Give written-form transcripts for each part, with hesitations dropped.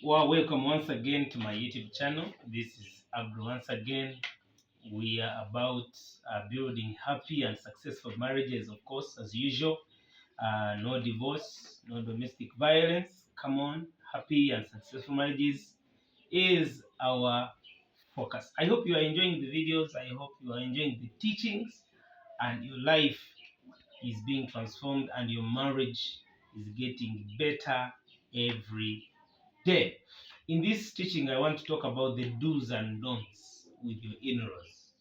Well, welcome once again to my YouTube channel. This is Abdul once again. We are about building happy and successful marriages, of course, as usual. No divorce, no domestic violence. Come on, happy and successful marriages is our focus. I hope you are enjoying the videos. I hope you are enjoying the teachings, and your life is being transformed, and your marriage is getting better every day. In this teaching, I want to talk about the do's and don'ts with your in-laws.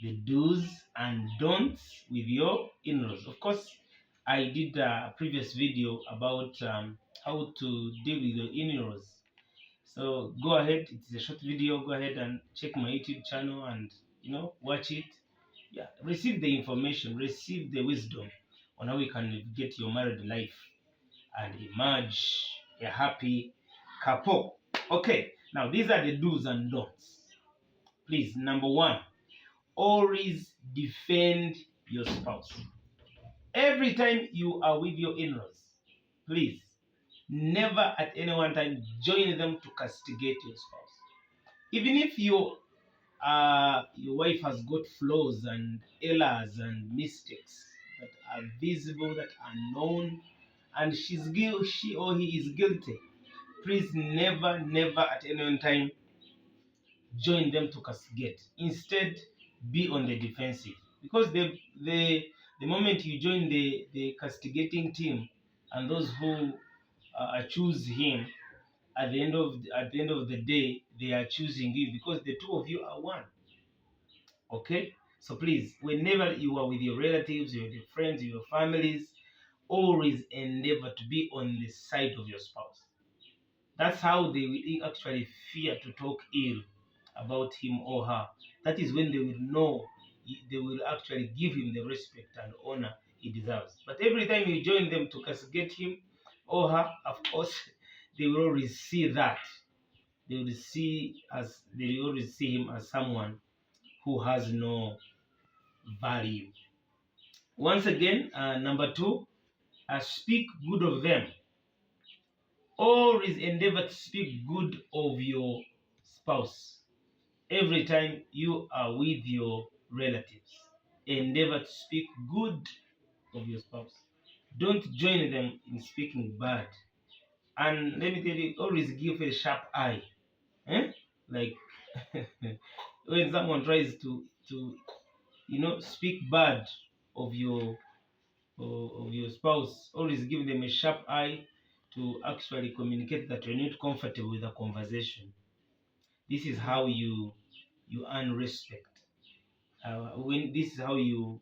The do's and don'ts with your in-laws. Of course, I did a previous video about how to deal with your in-laws. So go ahead, it's a short video. Go ahead and check my YouTube channel and watch it. Yeah, receive the information, receive the wisdom on how you can navigate your married life and emerge a happy couple. Okay, now these are the do's and don'ts. Please, number one, always defend your spouse. Every time you are with your in-laws, please, never at any one time join them to castigate your spouse. Even if your wife has got flaws and errors and mistakes that are visible, that are known, and she or he is guilty, please never at any one time join them to castigate. Instead, be on the defensive, because the moment you join the castigating team and those who choose him, at the end of the day, they are choosing you, because the two of you are one. Okay, so please, whenever you are with your relatives, your friends, your families, always endeavor to be on the side of your spouse. That's how they will actually fear to talk ill about him or her. That is when they will know, they will actually give him the respect and honor he deserves. But every time you join them to castigate him or her, of course, they will always see that. They will always see him as someone who has no value. Once again, number two, speak good of them. Always endeavor to speak good of your spouse. Every time you are with your relatives, endeavor to speak good of your spouse. Don't join them in speaking bad. And let me tell you, always give a sharp eye. Like when someone tries to speak bad of your spouse, always give them a sharp eye to actually communicate that you're not comfortable with the conversation. This is how you earn respect. When this is how you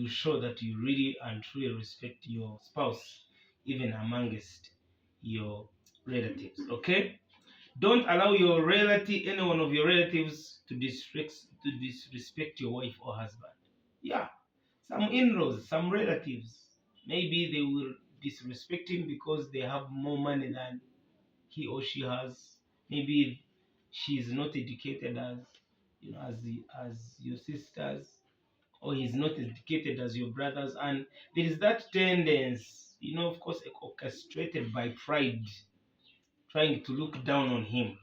show that you really and truly respect your spouse, even amongst your relatives. Okay, don't allow any one of your relatives to disrespect your wife or husband. Yeah, some in-laws, some relatives, maybe they will disrespect him because they have more money than he or she has. Maybe she is not educated as your sisters, or he's not educated as your brothers, and there is that tendency, of course, orchestrated by pride, trying to look down on him.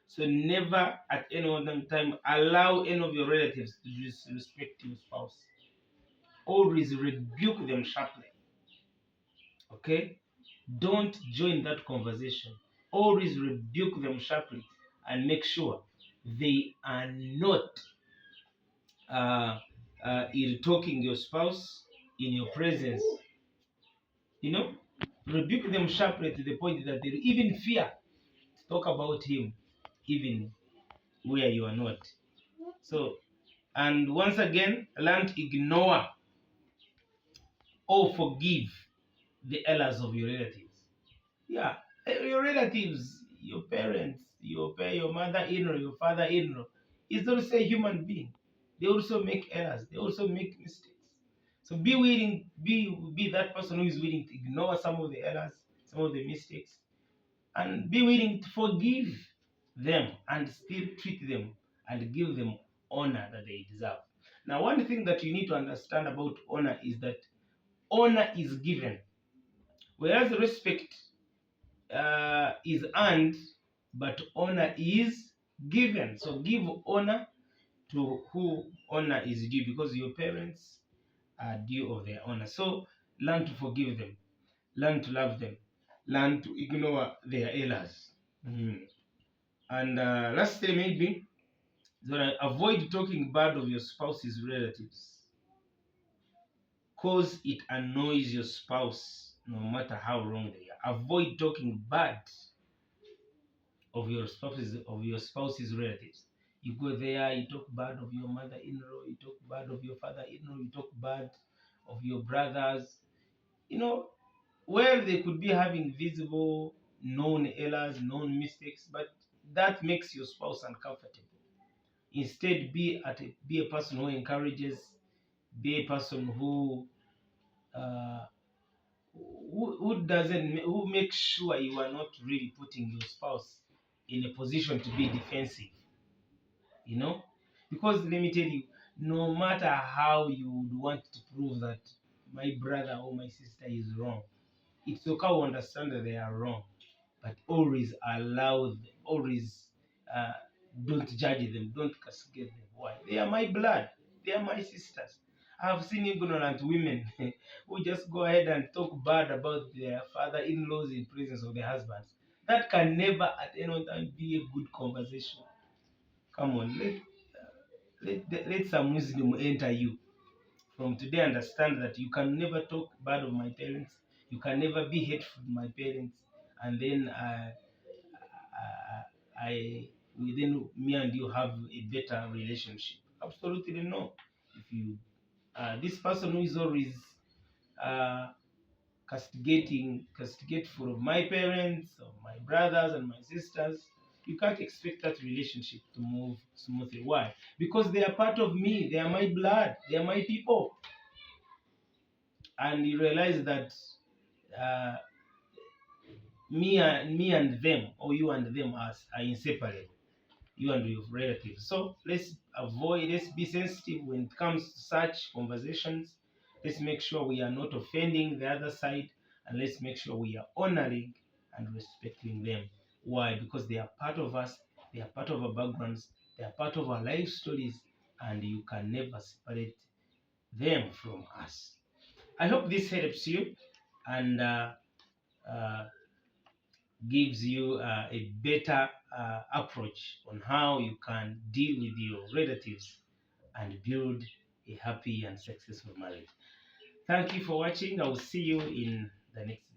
So never at any one time allow any of your relatives to disrespect your spouse. Always rebuke them sharply. Okay? Don't join that conversation. Always rebuke them sharply and make sure they are not ill-talking your spouse in your presence. Rebuke them sharply to the point that they even fear to talk about him, even where you are not. So, and once again, learn to ignore or forgive the errors of your relatives. Yeah, your relatives, your parents, your mother-in-law, your father-in-law is also a human being. They also make errors. They also make mistakes. So be that person who is willing to ignore some of the errors, some of the mistakes, and be willing to forgive them and still treat them and give them honor that they deserve. Now, one thing that you need to understand about honor is that honor is given, whereas respect is earned, but honor is given. So give honor to who honor is due, because your parents are due of their honor. So learn to forgive them, learn to love them, learn to ignore their errors. And lastly, maybe, so avoid talking bad of your spouse's relatives, cause it annoys your spouse no matter how wrong they are. Avoid talking bad of your spouse's relatives. You go there, you talk bad of your mother-in-law, you talk bad of your father-in-law, you talk bad of your brothers. You know, well, they could be having visible, known errors, known mistakes, but that makes your spouse uncomfortable. Instead, be a person who encourages, be a person uh, who makes sure you are not really putting your spouse in a position to be defensive. You know, because let me tell you, no matter how you would want to prove that my brother or my sister is wrong, it's okay to understand that they are wrong, but always always uh, don't judge them, don't castigate them. Why? They are my blood, they are my sisters. I've seen ignorant women who just go ahead and talk bad about their father-in-laws in presence of their husbands. That can never at any time be a good conversation. Come on, let some wisdom enter you. From today, understand that you can never talk bad of my parents. You can never be hateful to my parents. And then I within me and you have a better relationship. Absolutely no. If you this person who is always uh, castigateful of my parents, of my brothers and my sisters, you can't expect that relationship to move smoothly. Why? Because they are part of me, they are my blood, they are my people. And you realize that uh, me and them, or you and them, are inseparable, you and your relatives. So let's be sensitive when it comes to such conversations. Let's make sure we are not offending the other side, and let's make sure we are honoring and respecting them. Why? Because they are part of us, they are part of our backgrounds, they are part of our life stories, and you can never separate them from us. I hope this helps you and uh, gives you a better approach on how you can deal with your relatives and build a happy and successful marriage. Thank you for watching. I will see you in the next